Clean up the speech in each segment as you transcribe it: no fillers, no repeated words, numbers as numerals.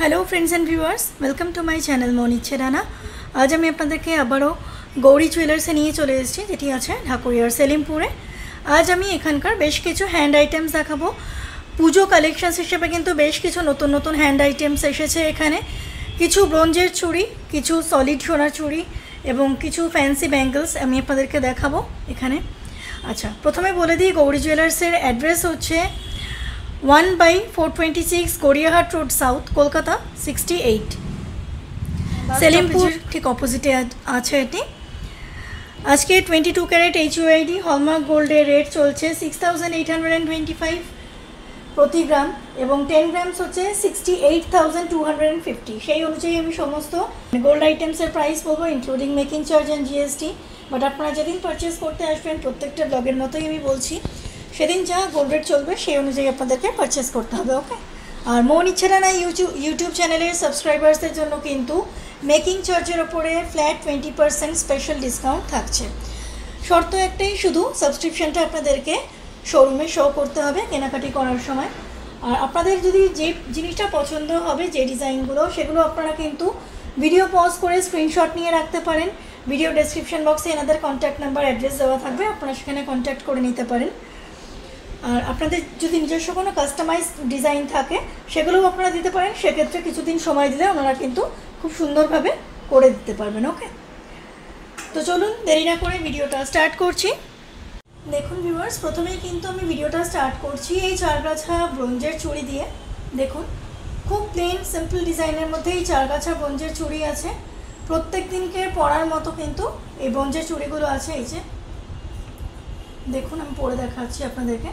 Hello friends and viewers, welcome to my channel मौनिच्छे राना। आज আমি আপনাদেরকে আবারও গৌরী জুয়েলার্সে নিয়ে চলে এসেছি, যেটি আছে ঢাকুরিয়ার সেলিমপুরে। আজ আমি এখানকার বেশ কিছু হ্যান্ড আইটেমস দেখাবো। পুজো কালেকশনস হিসেবে কিন্তু বেশ কিছু নতুন নতুন হ্যান্ড আইটেমস এসেছে এখানে। কিছু ব্রোঞ্জের চুড়ি, কিছু সলিড সোনার চুড়ি এবং কিছু ফ্যান্সি ব্যাঙ্গলস আমি আপনাদেরকে দেখাবো এখানে। আচ্ছা, প্রথমে বলে দিই গৌরী জুয়েলার্সের অ্যাড্রেস হচ্ছে 1/426 গড়িয়াহাট রোড সাউথ, কলকাতা 68। সেলিমপুর ঠিক অপোজিটে আছে এটি। আজকে 22 ক্যারেট HUID হলমার্ক গোল্ডের রেট চলছে 6825 প্রতি গ্রাম এবং 10 গ্রামস হচ্ছে 68,250। সেই অনুযায়ী আমি সমস্ত গোল্ড আইটেমসের প্রাইস বলবো, including making charge and GST। But আপনারা যেদিন পারচেস করতে আসবেন, প্রত্যেকটা ব্লগের মতোই আমি বলছি, সেদিন যা গোল্ড রেট চলবে সেই অনুযায়ী আপনাদেরকে পারচেস করতে হবে, ওকে। আর মৌনিচ্ছা রানা ইউটিউব চ্যানেলের সাবস্ক্রাইবার্সদের জন্য কিন্তু মেকিং চার্জের ওপরে ফ্ল্যাট 20% স্পেশাল ডিসকাউন্ট থাকছে। শর্ত একটাই, শুধু সাবস্ক্রিপশানটা আপনাদেরকে শোরুমে শো করতে হবে কেনাকাটি করার সময়। আর আপনাদের যদি যে জিনিসটা পছন্দ হবে, যে ডিজাইনগুলো, সেগুলো আপনারা কিন্তু ভিডিও পজ করে স্ক্রিনশট নিয়ে রাখতে পারেন। ভিডিও ডেসক্রিপশন বক্সে এনাদের কন্ট্যাক্ট নাম্বার, অ্যাড্রেস দেওয়া থাকবে, আপনারা সেখানে কন্ট্যাক্ট করে নিতে পারেন। আর আপনাদের যদি নিজস্ব কোনো কাস্টমাইজ ডিজাইন থাকে, সেগুলোও আপনারা দিতে পারেন। সেক্ষেত্রে কিছুদিন সময় দিলে ওনারা কিন্তু খুব সুন্দরভাবে করে দিতে পারবেন, ওকে। তো চলুন দেরি না করে ভিডিওটা স্টার্ট করছি। দেখুন ভিউয়ার্স, প্রথমেই কিন্তু আমি ভিডিওটা স্টার্ট করছি এই চারগাছা ব্রোঞ্জের চুড়ি দিয়ে। দেখুন, খুব প্লেন সিম্পল ডিজাইনের মধ্যে এই চারগাছা ব্রোঞ্জের চুড়ি আছে। প্রত্যেক দিনকে পরার মতো কিন্তু এই ব্রোঞ্জের চুড়িগুলো আছে। এই যে দেখুন, আমি পরে দেখাচ্ছি আপনাদেরকে।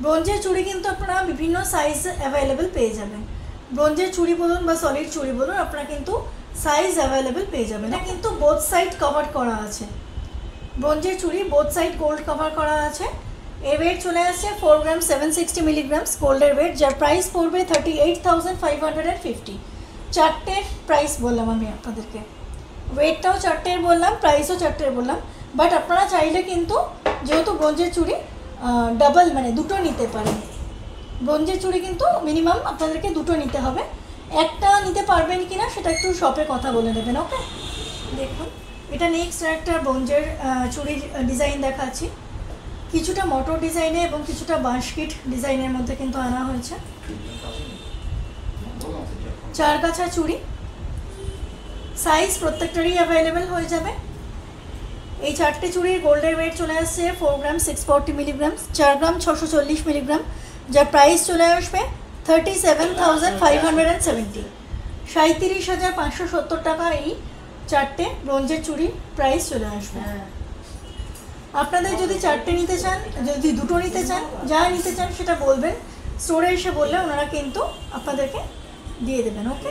ব্রোঞ্জের চুড়ি কিন্তু আপনারা বিভিন্ন সাইজ অ্যাভেলেবেল পেয়ে যাবেন। ব্রোঞ্জের চুড়ি বলুন বা সলিড চুড়ি বলুন, আপনারা কিন্তু সাইজ অ্যাভেলেবেল পেয়ে যাবেন। এটা কিন্তু বোথ সাইড কভার করা আছে। ব্রোঞ্জের চুড়ি বোথ সাইড গোল্ড কভার করা আছে। এর ওয়েট চলে আসছে 4 গ্রাম 760 মিলিগ্রামস গোল্ডের ওয়েট, যার প্রাইস পড়বে 38,550। চারটের প্রাইস বললাম আমি আপনাদেরকে, ওয়েটটাও চারটের বললাম, প্রাইসও চারটের বললাম। বাট আপনারা চাইলে কিন্তু, যেহেতু ব্রোঞ্জের চুড়ি, ডাবল মানে দুটো নিতে পারেন। ব্রোঞ্জের চুড়ি কিন্তু মিনিমাম আপনাদেরকে দুটো নিতে হবে। একটা নিতে পারবেন কি না সেটা একটু শপে কথা বলে নেবেন, ওকে। দেখুন, এটা নেক্সট একটা ব্রোঞ্জের চুড়ির ডিজাইন দেখাচ্ছি। কিছুটা মটর ডিজাইনে এবং কিছুটা বাঁশকিট ডিজাইনের মধ্যে কিন্তু আনা হয়েছে। চারগাছা চুড়ি, সাইজ প্রত্যেকটারই অ্যাভেলেবেল হয়ে যাবে। এই চারটে চুড়ির গোল্ডের ওয়েট চলে আসছে 4 গ্রাম 640 মিলিগ্রাম, 4 গ্রাম 640 মিলিগ্রাম, যার প্রাইস চলে আসবে 37,570। 37,570 টাকা এই চারটে ব্রোঞ্জের চুড়ির প্রাইস চলে আসবে। আপনাদের যদি চারটে নিতে চান, যদি দুটো নিতে চান, যা নিতে চান সেটা বলবেন, স্টোরে এসে বললে ওনারা কিন্তু আপনাদেরকে দিয়ে দেবেন, ওকে।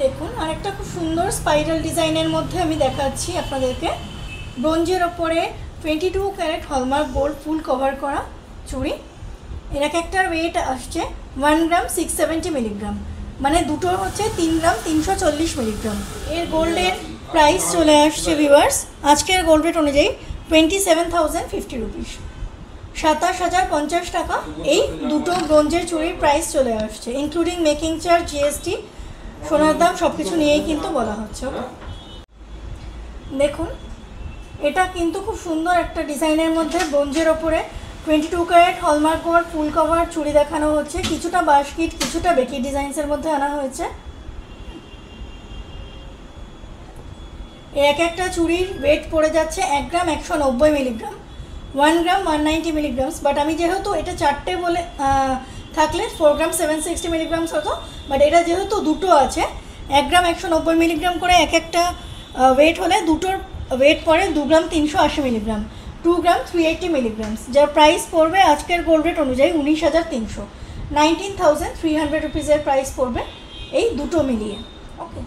দেখুন, আরেকটা খুব সুন্দর স্পাইরাল ডিজাইনের মধ্যে আমি দেখাচ্ছি আপনাদেরকে। ব্রোঞ্জের ওপরে 22 carat hallmark gold full cover করা চুড়ি। এর এক একটার ওয়েট আসছে 1 গ্রাম 670 মিলিগ্রাম, মানে দুটোর হচ্ছে 3 গ্রাম 340 মিলিগ্রাম। এর গোল্ডের প্রাইস চলে আসছে ভিউয়ার্স আজকের গোল্ড রেট অনুযায়ী 27,050 রুপিস, 27,050 টাকা এই দুটো ব্রোঞ্জের চুড়ির প্রাইস চলে আসছে, ইনক্লুডিং মেকিং চার্জ, GST, সোনার দাম সব কিছু নিয়েই কিন্তু বলা হচ্ছে। দেখুন, এটা কিন্তু খুব সুন্দর একটা ডিজাইনের মধ্যে ব্রোঞ্জের ওপরে 22 carat hallmark gold full cover চুড়ি দেখানো হচ্ছে। কিছুটা বাস্কিট, কিছুটা বেকি ডিজাইন্সের মধ্যে আনা হয়েছে। এক একটা চুড়ির ওয়েট পড়ে যাচ্ছে 1 গ্রাম 190 মিলিগ্রাম, 1 গ্রাম 190 মিলিগ্রামস। বাট আমি যেহেতু এটা চারটে বলে থাকলে 4 গ্রাম 760 মিলিগ্রামস হতো, বাট এটা যেহেতু দুটো আছে, 1 গ্রাম 190 মিলিগ্রাম করে এক একটা ওয়েট হলে দুটোর ওয়েট পড়ে 2 গ্রাম 380 মিলিগ্রাম, 2 গ্রাম 380 মিলিগ্রামস, যার প্রাইস পড়বে আজকের গোল্ড রেট অনুযায়ী 19,300, 19,300 রুপিসের প্রাইস পড়বে এই দুটো মিলিয়ে, ওকে।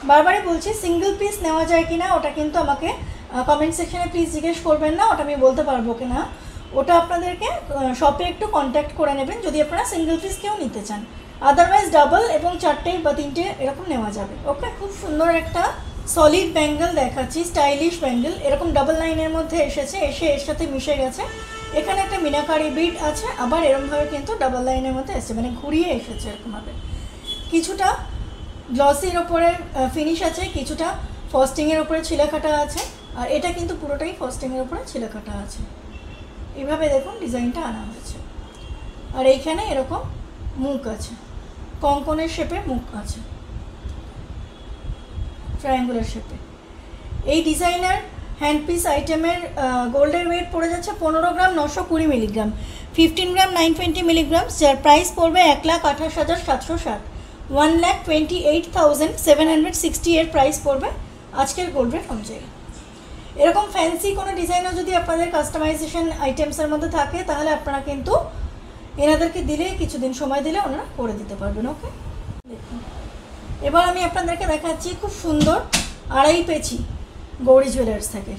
বারবারই বলছি, সিঙ্গেল পিস নেওয়া যায় কি না ওটা কিন্তু আমাকে কমেন্ট সেকশনে প্লিজ জিজ্ঞেস করবেন না, ওটা আমি বলতে পারবো কি না। ওটা আপনাদেরকে শপে একটু কন্ট্যাক্ট করে নেবেন যদি আপনারা সিঙ্গেল পিস কেউ নিতে চান। আদারওয়াইজ ডাবল এবং চারটে বা তিনটে এরকম নেওয়া যাবে, ওকে। খুব সুন্দর একটা সলিড ব্যাঙ্গেল দেখাচ্ছি, স্টাইলিশ ব্যাঙ্গেল, এরকম ডাবল লাইনের মধ্যে এসেছে, এসে এর সাথে মিশে গেছে। এখানে একটা মিনাকারি বিট আছে, আবার এরকমভাবে কিন্তু ডাবল লাইনের মধ্যে এসেছে, মানে ঘুরিয়ে এসেছে এরকমভাবে। কিছুটা গ্লসির ওপরে ফিনিশ আছে, কিছুটা ফস্টিংয়ের ওপরে ছিলেকাটা আছে, আর এটা কিন্তু পুরোটাই ফস্টিংয়ের ওপরে ছিলেকাটা আছে। এইভাবে দেখুন ডিজাইনটা আনা হয়েছে। আর এইখানে এরকম মুখ আছে, কঙ্কনের শেপে মুখ আছে, ট্রায়াঙ্গুলার শেপে। এই ডিজাইনার হ্যান্ড পিস আইটেমের গোল্ডের ওয়েট পড়ে যাচ্ছে 15 গ্রাম 920 মিলিগ্রাম, 15 গ্রাম 920 মিলিগ্রাম, যার প্রাইস পড়বে 1,28,760, 1,28,760 এর প্রাইস পড়বে আজকের গোল্ড রেট অনুযায়ী। এরকম ফ্যান্সি কোনো ডিজাইনও যদি আপনাদের কাস্টমাইজেশন আইটেমসের মধ্যে থাকে তাহলে আপনারা কিন্তু এনাদেরকে দিলে, কিছুদিন সময় দিলে ওনারা করে দিতে পারবেন। ওকে, দেখুন এবার আমি আপনাদেরকে দেখাচ্ছি খুব সুন্দর আড়াই পেঁচি গৌরী জুয়েলার্স থেকে।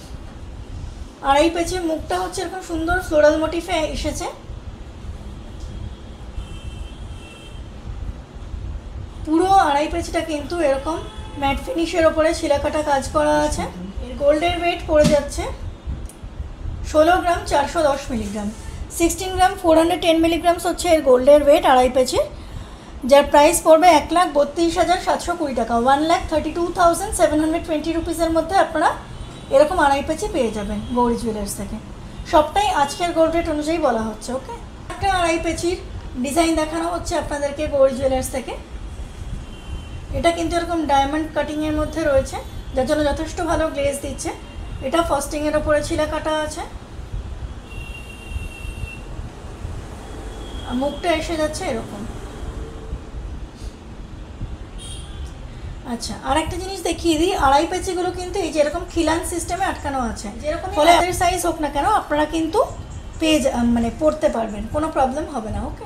আড়াই পেঁচির মুখটা হচ্ছে এরকম সুন্দর ফ্লোরাল মোটিফে এসেছে। পুরো আড়াই পেঁচিটা কিন্তু এরকম ম্যাট ফিনিশের ওপরে ছিলাকাটা কাজ করা আছে। এর গোল্ডের ওয়েট পড়ে যাচ্ছে 16 গ্রাম 410 মিলিগ্রাম, 16 গ্রাম 410 মিলিগ্রামস হচ্ছে এর গোল্ডের ওয়েট আড়াই পেঁচির, যার প্রাইস পড়বে 1,32,720 টাকা, 1,32,720 রুপিসের মধ্যে আপনারা এরকম আড়াই পেঁচি পেয়ে যাবেন গৌরী জুয়েলার্স থেকে। সবটাই আজকের গোল্ড রেট অনুযায়ী বলা হচ্ছে। ওকে, একটা আড়াই পেঁচির ডিজাইন দেখানো হচ্ছে আপনাদেরকে গৌরী জুয়েলার্স থেকে। এটা কিন্তু এরকম ডায়মন্ড কাটিংয়ের মধ্যে রয়েছে, যার জন্য যথেষ্ট ভালো গ্লেজ দিচ্ছে। এটা ফস্টিংয়ের ওপরে ছিলাকাটা আছে, মুখটা এসে যাচ্ছে এরকম। আচ্ছা, আর একটা জিনিস দেখিয়ে দিই, আড়াই পেঁচিগুলো কিন্তু এই যে এরকম খিলান সিস্টেমে আটকানো আছে, যেরকম ফলে এর সাইজ হোক না কেন আপনারা কিন্তু মানে পড়তে পারবেন, কোনো প্রবলেম হবে না। ওকে,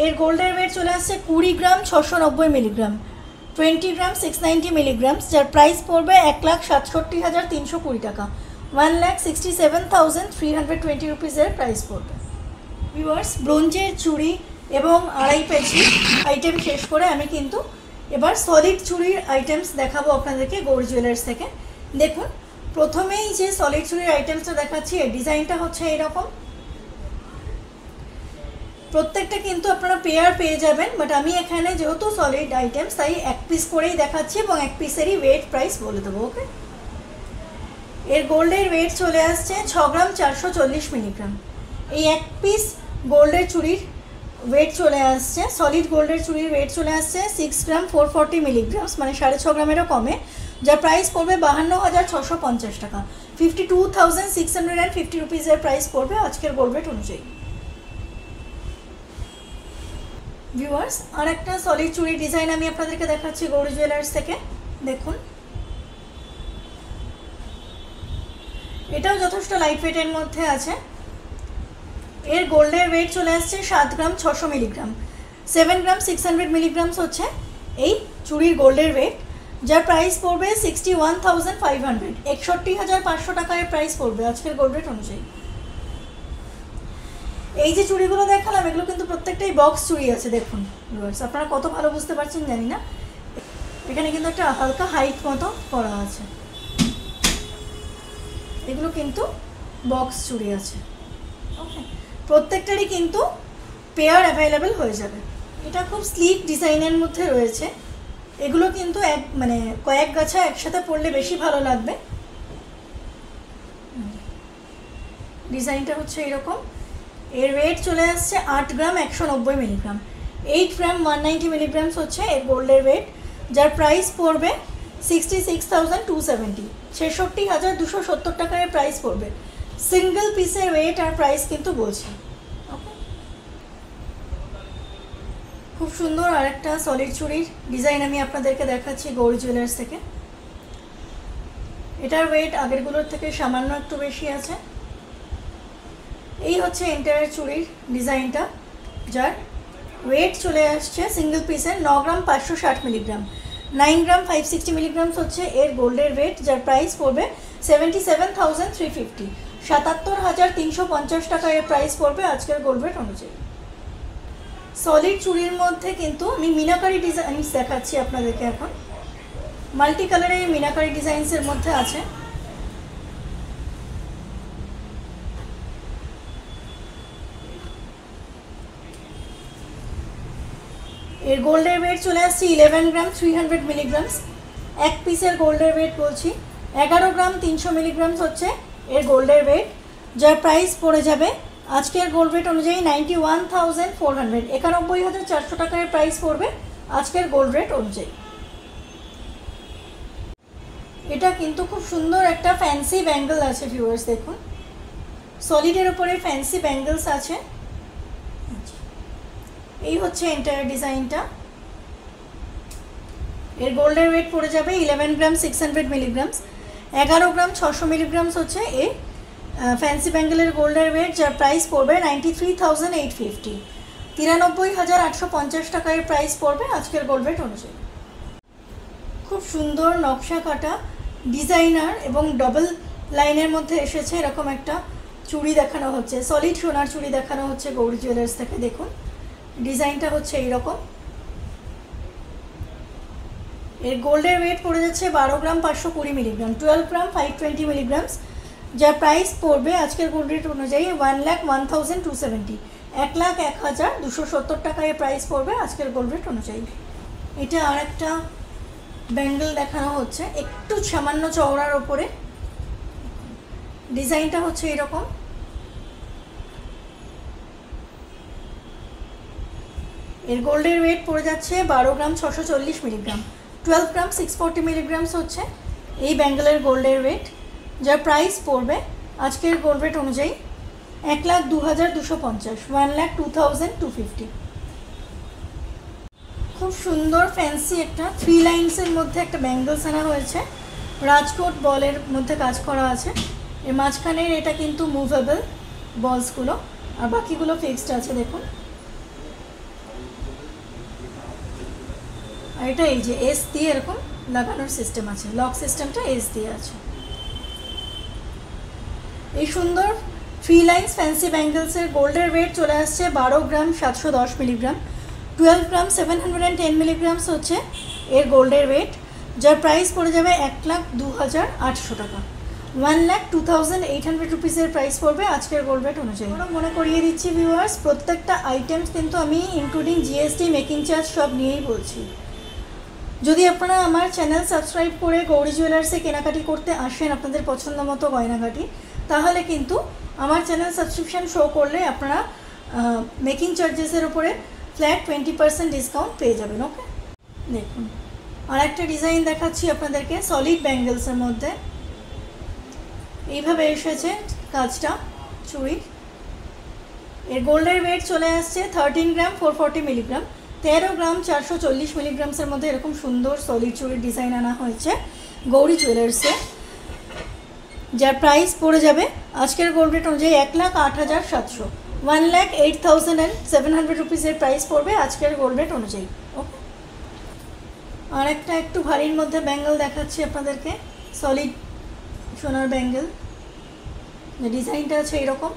এর গোল্ডের ওয়েট চলে আসছে 20 গ্রাম 690 মিলিগ্রাম, 20 গ্রাম 690 মিলিগ্রাম, যার প্রাইস পড়বে 1,67,320 টাকা, 1,67,320 রুপিসের প্রাইস পড়বে। ভিউয়ার্স, ব্রোঞ্জের চুড়ি এবং আড়াই পেঁচি আইটেম শেষ করে আমি কিন্তু এবার সলিড চুড়ির আইটেমস দেখাবো আপনাদেরকে গৌরী জুয়েলার্স থেকে। দেখুন, প্রথমেই যে সলিড চুড়ির আইটেমসটা দেখাচ্ছি এর ডিজাইনটা হচ্ছে এইরকম। প্রত্যেকটা কিন্তু আপনারা পেয়ার পেয়ে যাবেন, বাট আমি এখানে যেহেতু সলিড আইটেমস তাই এক পিস করেই দেখাচ্ছি এবং এক পিসেরই ওয়েট প্রাইস বলে দেবো। ওকে, এর গোল্ডের ওয়েট চলে আসছে 6 গ্রাম 440 মিলিগ্রাম। এই এক পিস গোল্ডের চুড়ির ওয়েট চলে আসছে, সলিড গোল্ডের চুড়ির ওয়েট চলে আসছে 6 গ্রাম 440 মিলিগ্রামস, মানে 6.5 গ্রামেরও কমে, যার প্রাইস পড়বে 52,650 টাকা, 52,650 রুপিসের প্রাইস পড়বে আজকের গোল্ড রেট অনুযায়ী। ভিউয়ার্স, আর একটা সলিড চুড়ির ডিজাইন আমি আপনাদেরকে দেখাচ্ছি গৌরী জুয়েলার্স থেকে। দেখুন, এটাও যথেষ্ট লাইট ওয়েটের মধ্যে আছে। এর গোল্ডের ওয়েট চলে আসছে 7 গ্রাম 600 মিলিগ্রাম, 7 গ্রাম 600 মিলিগ্রামস হচ্ছে এই চুড়ির গোল্ডের ওয়েট, যার প্রাইস পড়বে 61,500, 61,500 টাকায় প্রাইস পড়বে আজকের গোল্ড রেট অনুযায়ী। এই যে চুড়িগুলো দেখালাম এগুলো কিন্তু প্রত্যেকটাই বক্স চুড়ি আছে। দেখুন ভিউয়ার্স, আপনারা কত ভালো বুঝতে পারছেন জানি না, এখানে কিন্তু একটা হালকা হাইট মতো করা আছে। এগুলো কিন্তু বক্স চুড়ি আছে। ওকে, প্রত্যেকটারই কিন্তু পেয়ার অ্যাভেলেবেল হয়ে যাবে। এটা খুব স্লিক ডিজাইনের মধ্যে রয়েছে, এগুলো কিন্তু মানে কয়েক গাছা একসাথে পরলে বেশি ভালো লাগবে। ডিজাইনটা হচ্ছে এরকম। এর ওয়েট চলে আসছে 8 গ্রাম 190 মিলিগ্রাম, 8 গ্রাম 190 মিলিগ্রামস হচ্ছে এর গোল্ডের ওয়েট, যার প্রাইস পড়বে 66,270, 66,270 টাকায় প্রাইস পড়বে। সিঙ্গেল পিসের ওয়েট আর প্রাইস কিন্তু বলছি। ওকে, খুব সুন্দর আর একটা সলিড চুড়ির ডিজাইন আমি আপনাদেরকে দেখাচ্ছি গৌরী জুয়েলার্স থেকে। এটার ওয়েট আগেরগুলোর থেকে সামান্য একটু বেশি আছে। এই হচ্ছে এন্টায়ার চুড়ির ডিজাইনটা, যার ওয়েট চলে আসছে সিঙ্গেল পিসের 9 গ্রাম 560 মিলিগ্রাম, 9 গ্রাম 560 মিলিগ্রামস হচ্ছে এর গোল্ডের ওয়েট, যার প্রাইস পড়বে 77,350, 77,350 টাকা এর প্রাইস পড়বে আজকের গোল্ড রেট অনুযায়ী। সলিড চুড়ির মধ্যে কিন্তু আমি মিনাকারি ডিজাইনস দেখাচ্ছি আপনাদেরকে। এখন মাল্টি কালারের মিনাকারি ডিজাইনসের মধ্যে আছে। এর গোল্ডের ওয়েট চলে আসছে 11 গ্রাম 300 মিলিগ্রামস। এক পিসের গোল্ডের ওয়েট বলছি 11 গ্রাম 300 মিলিগ্রামস হচ্ছে এর গোল্ডের ওয়েট, যার প্রাইস পড়ে যাবে আজকের গোল্ড রেট অনুযায়ী 91,400, 91,400 টাকায় প্রাইস পড়বে আজকের গোল্ড রেট অনুযায়ী। এটা কিন্তু খুব সুন্দর একটা ফ্যান্সি ব্যাঙ্গেল আছে ভিউয়ার্স, দেখুন সলিডের উপরে ফ্যান্সি ব্যাঙ্গেলস আছে। এই হচ্ছে এন্টায়ার ডিজাইনটা। এর গোল্ডের ওয়েট পড়ে যাবে 11 গ্রাম 600 মিলিগ্রামস, 11 গ্রাম 600 মিলিগ্রামস হচ্ছে এই ফ্যান্সি ব্যাঙ্গেলের গোল্ডের ওয়েট, যার প্রাইস পড়বে 93,850, 93,850 টাকায় প্রাইস পড়বে আজকের গোল্ড রেট অনুযায়ী। খুব সুন্দর নকশা কাটা ডিজাইনার এবং ডবল লাইনের মধ্যে এসেছে এরকম একটা চুড়ি দেখানো হচ্ছে, সলিড সোনার চুড়ি দেখানো হচ্ছে গৌরী জুয়েলার্স থেকে। দেখুন ডিজাইনটা হচ্ছে এইরকম। এর গোল্ডের ওয়েট পড়ে যাচ্ছে 12 গ্রাম 520 মিলিগ্রাম, 12 গ্রাম 520 মিলিগ্রামস, যার প্রাইস পড়বে আজকের গোল্ড রেট অনুযায়ী 1,01,270, 1,01,270 টাকায় প্রাইস পড়বে আজকের গোল্ড রেট অনুযায়ী। এটা আর একটা ব্যাঙ্গেল দেখানো হচ্ছে একটু সামান্য চওড়ার ওপরে, ডিজাইনটা হচ্ছে এরকম। এর গোল্ডের ওয়েট পড়ে যাচ্ছে 12 গ্রাম 640 মিলিগ্রাম, 12 গ্রাম 640 মিলিগ্রামস হচ্ছে এই ব্যাঙ্গেলের গোল্ডের ওয়েট, যার প্রাইস পড়বে আজকের গোল্ড রেট অনুযায়ী 1,02,250, 1,02,250। খুব সুন্দর ফ্যান্সি একটা 3 লাইন্সের মধ্যে একটা ব্যাঙ্গেলস আনা হয়েছে, রাজকোট বলের মধ্যে কাজ করা আছে। এর মাঝখানের এটা কিন্তু মুভেবল বলসগুলো, আর বাকিগুলো ফিক্সড আছে দেখুন। আর এটা এই যে এস দিয়ে এরকম লাগানোর সিস্টেম আছে, লক সিস্টেমটা এস দিয়ে আছে। এই সুন্দর 3 লাইন্স ফ্যান্সি ব্যাঙ্গেলসের গোল্ডের ওয়েট চলে আসছে 12 গ্রাম 710 মিলিগ্রাম, 12 গ্রাম 710 মিলিগ্রামস হচ্ছে এর গোল্ডের ওয়েট, যার প্রাইস পড়ে যাবে 1,02,800 টাকা, 1,02,800 রুপিসের প্রাইস পড়বে আজকের গোল্ড রেট অনুযায়ী। মনে করিয়ে দিচ্ছি ভিউয়ার্স, প্রত্যেকটা আইটেমস কিন্তু আমি ইনক্লুডিং জিএসটি মেকিং চার্জ সব নিয়েই বলছি। যদি আপনারা আমার চ্যানেল সাবস্ক্রাইব করে গৌরী জুয়েলার্সে কেনাকাটি করতে আসেন আপনাদের পছন্দ মতো গয়নাঘাটি, তাহলে কিন্তু আমার চ্যানেল সাবস্ক্রিপশান শো করলে আপনারা মেকিং চার্জেসের উপরে ফ্ল্যাট 20% ডিসকাউন্ট পেয়ে যাবেন। ওকে, দেখুন আর একটা ডিজাইন দেখাচ্ছি আপনাদেরকে সলিড ব্যাঙ্গেলসের মধ্যে। এইভাবে এসেছে কাজটা চুড়ি। এর গোল্ডের ওয়েট চলে আসছে 13 গ্রাম 440 মিলিগ্রাম, 13 গ্রাম 440 মিলিগ্রামসের মধ্যে এরকম সুন্দর সলিড চুড়ির ডিজাইন আনা হয়েছে গৌরী জুয়েলার্সে, যার প্রাইস পড়ে যাবে আজকের গোল্ড রেট অনুযায়ী 1,08,700, 1,08,700 রুপিসের প্রাইস পড়বে আজকের গোল্ড রেট অনুযায়ী। ওকে, আর একটা একটু ভারীর মধ্যে ব্যাঙ্গেল দেখাচ্ছি আপনাদেরকে, সলিড সোনার ব্যাঙ্গেল, ডিজাইনটা আছে এইরকম।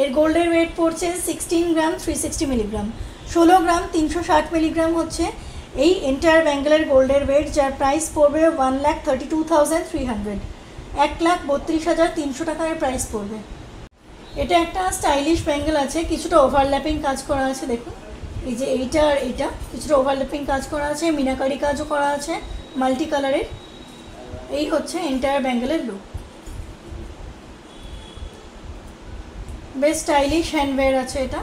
এর গোল্ডের ওয়েট পড়ছে 16 গ্রাম 360 মিলিগ্রাম, 16 গ্রাম 360 মিলিগ্রাম হচ্ছে এই এন্টায়ার ব্যাঙ্গেলের গোল্ডের ওয়েট, যার প্রাইস পড়বে 1,32,300, 1,32,300 টাকার প্রাইস পড়বে। এটা একটা স্টাইলিশ ব্যাঙ্গেল আছে, কিছুটা ওভারল্যাপিং কাজ করা আছে দেখুন, এই যে এইটা আর এইটা কিছুটা ওভারল্যাপিং কাজ করা আছে, মিনাকারি কাজও করা আছে মাল্টি কালারের। এই হচ্ছে এন্টায়ার ব্যাঙ্গেলের লুক, বেশ স্টাইলিশ হ্যান্ডওয়্যার আছে এটা।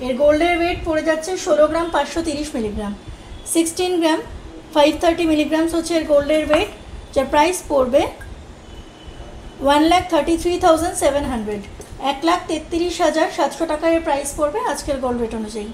এর গোল্ডের ওয়েট পড়ে যাচ্ছে 16 গ্রাম 530 মিলিগ্রাম, 16 গ্রাম 530 মিলিগ্রামস হচ্ছে এর গোল্ডের ওয়েট, যার প্রাইস পড়বে 1,33,700, 1,33,700 টাকার প্রাইস পড়বে আজকের গোল্ড রেট অনুযায়ী।